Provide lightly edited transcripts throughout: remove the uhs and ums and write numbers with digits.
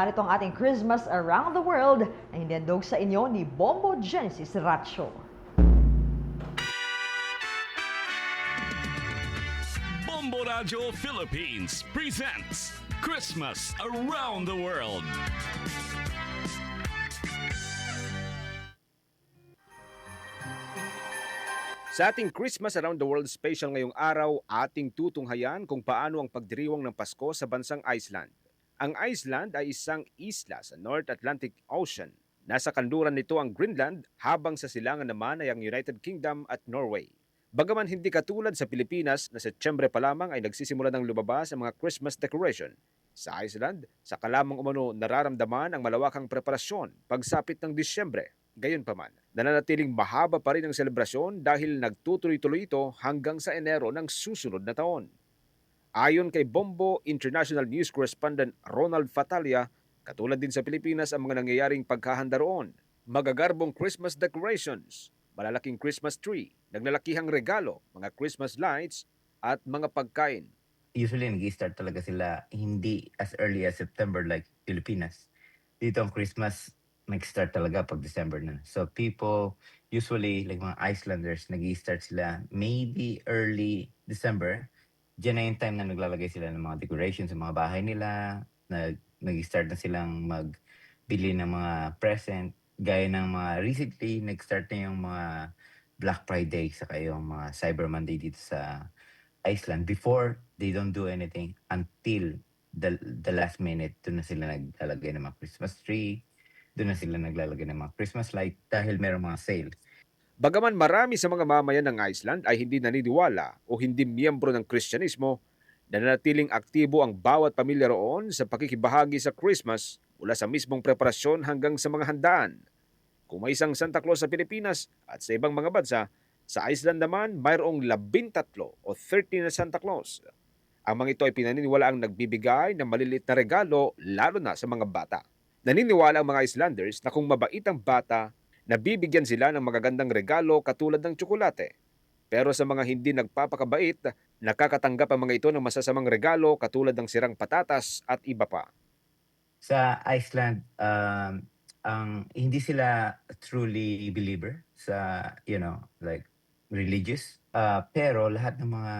Narito ang ating Christmas Around the World na hinandog sa inyo ni Bombo Genesis Racho. Bombo Radio Philippines presents Christmas Around the World. Sa ating Christmas Around the World special ngayong araw, ating tutunghayan kung paano ang pagdiriwang ng Pasko sa bansang Iceland. Ang Iceland ay isang isla sa North Atlantic Ocean. Nasa kanluran nito ang Greenland habang sa silangan naman ay ang United Kingdom at Norway. Bagaman hindi katulad sa Pilipinas na Setyembre pa lamang ay nagsisimula ng lumabas ang mga Christmas decoration, sa Iceland, saka lamang umano nararamdaman ang malawakang preparasyon pagsapit ng Disyembre. Gayunpaman, nananatiling mahaba pa rin ang selebrasyon dahil nagtutuloy-tuloy ito hanggang sa Enero ng susunod na taon. Ayon kay Bombo International News Correspondent Ronald Fatalia, katulad din sa Pilipinas ang mga nangyayaring paghahanda roon. Magagarbong Christmas decorations, malalaking Christmas tree, naglalakihang regalo, mga Christmas lights, at mga pagkain. Usually nag-start talaga sila hindi as early as September like Pilipinas. Dito ang Christmas nag-start talaga pag December na. So people usually like mga Icelanders nag-start sila maybe early December. Diyan na yung time na naglalagay sila ng mga decorations sa mga bahay nila. Nag-start na silang magbili ng mga present. Gaya ng mga recently nag-start na yung mga Black Friday saka yung mga Cyber Monday dito sa Iceland. Before, they don't do anything until the last minute. Doon na sila naglalagay ng mga Christmas tree. Doon na sila naglalagay ng mga Christmas light dahil merong mga sale. Bagaman marami sa mga mamayan ng Iceland ay hindi naniniwala o hindi miyembro ng Kristyanismo, nananatiling aktibo ang bawat pamilya roon sa pakikibahagi sa Christmas mula sa mismong preparasyon hanggang sa mga handaan. Kung may isang Santa Claus sa Pilipinas at sa ibang mga bansa, sa Iceland naman mayroong 13 o 13 na Santa Claus. Ang mga ito ay pinaniniwalaang nagbibigay ng maliliit na regalo lalo na sa mga bata. Naniniwala ang mga Icelanders na kung mabait ang bata, nabibigyan sila ng magagandang regalo katulad ng tsokolate. Pero sa mga hindi nagpapakabait, nakakatanggap ang mga ito ng masasamang regalo katulad ng sirang patatas at iba pa. Sa Iceland, hindi sila truly believer sa, like religious. Pero lahat ng mga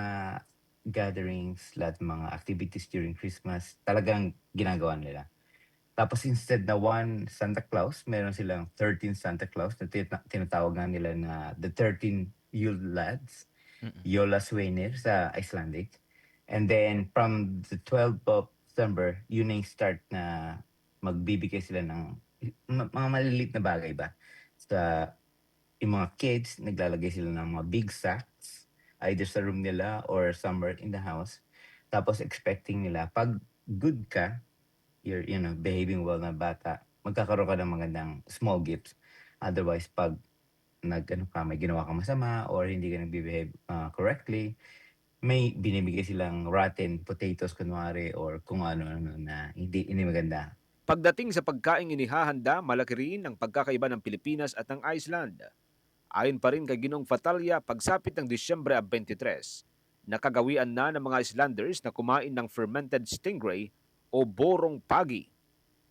gatherings, lahat ng mga activities during Christmas, talagang ginagawa nila. Tapos instead na one Santa Claus, meron silang 13 Santa Claus na tinatawag nga nila na the 13 Yule Lads, Jólasveinir sa Icelandic. And then from the 12th of December, yun na yung start na magbibigay sila ng mga maliliit na bagay ba. Sa yung mga kids, naglalagay sila ng mga big sacks, either sa room nila or somewhere in the house. Tapos expecting nila, pag good ka, you're, behaving well na bata, magkakaroon ka ng magandang small gifts. Otherwise, pag may ginawa ka masama or hindi ka nagbe-behave correctly, may binibigay silang rotten potatoes kunwari or kung ano-ano na hindi maganda. Pagdating sa pagkaing inihahanda, malaki rin ang pagkakaiba ng Pilipinas at ng Iceland. Ayon pa rin kay Ginong Fatalia, pagsapit ng Disyembre 23, nakagawian na ng mga Icelanders na kumain ng fermented stingray o borong pagi.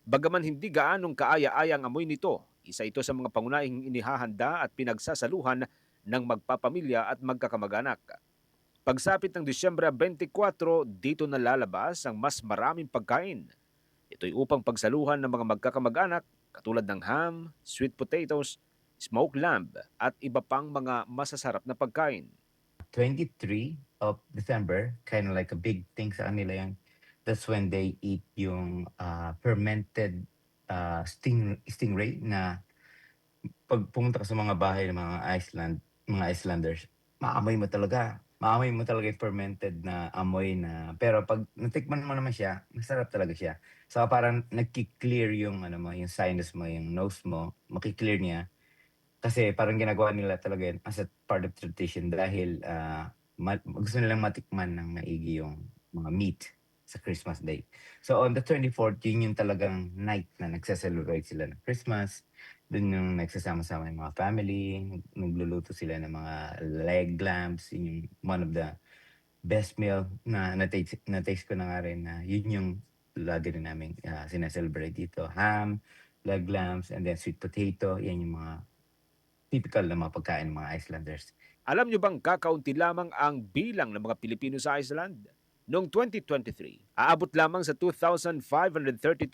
Bagaman hindi gaanong kaaya-aya ang amoy nito, isa ito sa mga pangunahing inihahanda at pinagsasaluhan ng magpapamilya at magkakamag-anak. Pagsapit ng Disyembre 24, dito nalalabas ang mas maraming pagkain. Ito'y upang pagsaluhan ng mga magkakamag-anak katulad ng ham, sweet potatoes, smoked lamb at iba pang mga masasarap na pagkain. 23 of December, kind of like a big thing sa kanila yan. That's when they eat yung fermented stingray na pag pumunta ka sa mga bahay ng mga Icelanders, maamoy mo talaga. Maamoy mo talaga yung fermented na amoy na, pero pag natikman mo naman siya, masarap talaga siya. So parang nagki-clear yung yung sinus mo, yung nose mo, maki-clear niya. Kasi parang ginagawa nila talaga yun as a part of tradition dahil gusto nilang matikman ng maigi yung mga meat sa Christmas Day. So on the 24th, yun yung talagang night na nagse-celebrate sila ng Christmas. Doon yung nagsasama-sama yung mga family, nagluluto sila ng mga leg lamps, yun yung one of the best meal na na-taste ko na nga rin na yun yung lagi rin namin sineselebrate dito. Ham, leg lambs, and then sweet potato. Yan yung mga typical na mga pagkain ng mga Icelanders. Alam nyo bang kakaunti lamang ang bilang ng mga Pilipino sa Iceland? Noong 2023, aabot lamang sa 2,532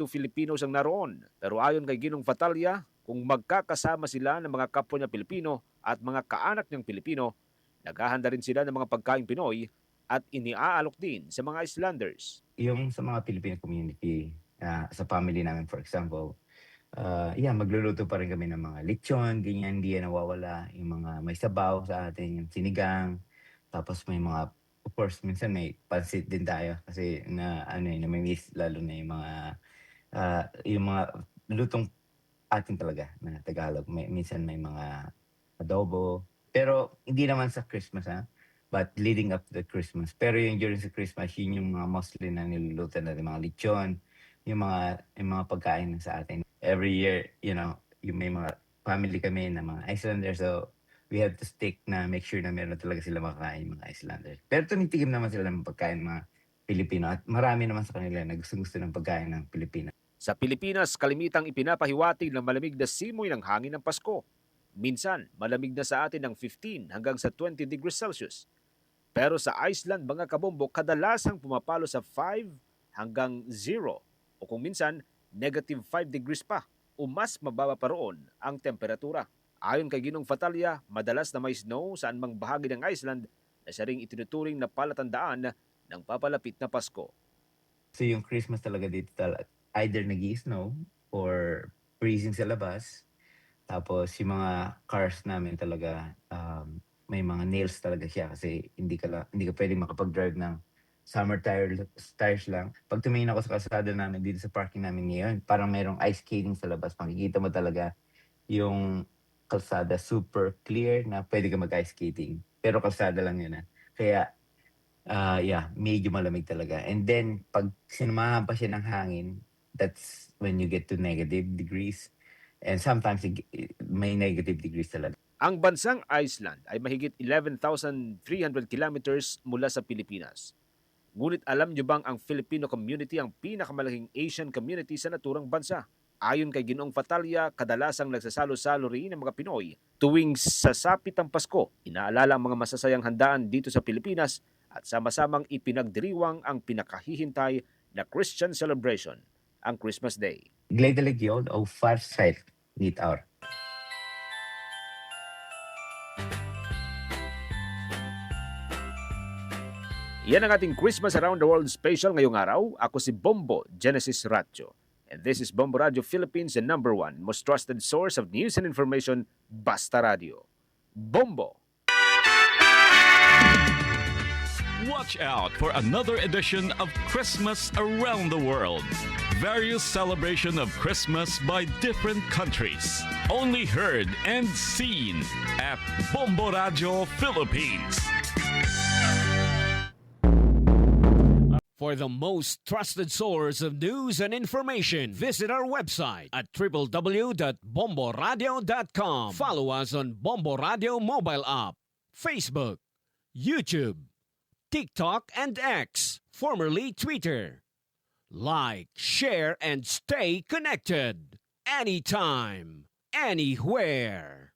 Filipinos ang naroon. Pero ayon kay Ginong Fatalya, kung magkakasama sila ng mga kapwa niya Pilipino at mga kaanak niyang Pilipino, naghahanda rin sila ng mga pagkain Pinoy at iniaalok din sa mga Icelanders. Yung sa mga Filipino community, sa family namin for example, magluluto pa rin kami ng mga lechon, ganyan, hindi yan nawawala. Yung mga may sabaw sa atin, yung sinigang. Tapos may mga, of course, minsan may pansit din tayo kasi namimiss lalo na yung mga lutong atin talaga na Tagalog. Minsan may mga adobo. Pero hindi naman sa Christmas, but leading up to the Christmas. Pero yung during sa Christmas, yun yung mga mostly na niluluto natin, mga lechon, yung mga pagkain sa atin. Every year, yung may mga family kami na mga Icelanders, so we have to stick na make sure na meron talaga sila makakain mga Icelanders. Pero tumitikim naman sila ng pagkain mga Pilipino at marami naman sa kanila na gusto ng pagkain ng Pilipino. Sa Pilipinas, kalimitang ipinapahiwatig ng malamig na simoy ng hangin ng Pasko. Minsan, malamig na sa atin ng 15 hanggang sa 20 degrees Celsius. Pero sa Iceland, mga kabombo, kadalasang pumapalo sa 5 hanggang 0 o kung minsan, negative 5 degrees pa o mas mababa pa roon ang temperatura. Ayon kay Ginong Fatalya, madalas na may snow sa anumang bahagi ng Iceland na siya ring itinuturing na palatandaan ng papalapit na Pasko. So yung Christmas talaga dito either nag-i-snow or freezing sa labas. Tapos yung mga cars namin talaga may mga nails talaga siya kasi hindi ka pwedeng makapag-drive ng summer tires lang. Pag tumingin ako sa kalsada namin dito sa parking namin ngayon, parang mayroong ice skating sa labas. Makikita mo talaga yung kalsada super clear na pwede ka mag-ice skating. Pero kalsada lang yun. Kaya, medyo malamig talaga. And then, pag sinamahan pa siya ng hangin, that's when you get to negative degrees. And sometimes may negative degrees talaga. Ang bansang Iceland ay mahigit 11,300 kilometers mula sa Pilipinas. Ngunit alam niyo bang ang Filipino community ang pinakamalaking Asian community sa naturang bansa? Ayon kay Ginoong Fatalya, kadalasang nagsasalo-salo rin ang mga Pinoy tuwing sasapit ang Pasko. Inaalala ang mga masasayang handaan dito sa Pilipinas at sama-samang ipinagdiriwang ang pinakahihintay na Christian celebration, ang Christmas Day. Gledelig yun o farsight dit hour. Yan ang ating Christmas Around the World special ngayong araw. Ako si Bombo Genesis Ratio. And this is Bombo Radio Philippines, the #1 most trusted source of news and information, Basta Radio. Bombo! Watch out for another edition of Christmas Around the World. Various celebration of Christmas by different countries. Only heard and seen at Bombo Radio Philippines. For the most trusted source of news and information, visit our website at www.bomboradio.com. Follow us on Bombo Radio mobile app, Facebook, YouTube, TikTok, and X, formerly Twitter. Like, share, and stay connected. Anytime, anywhere.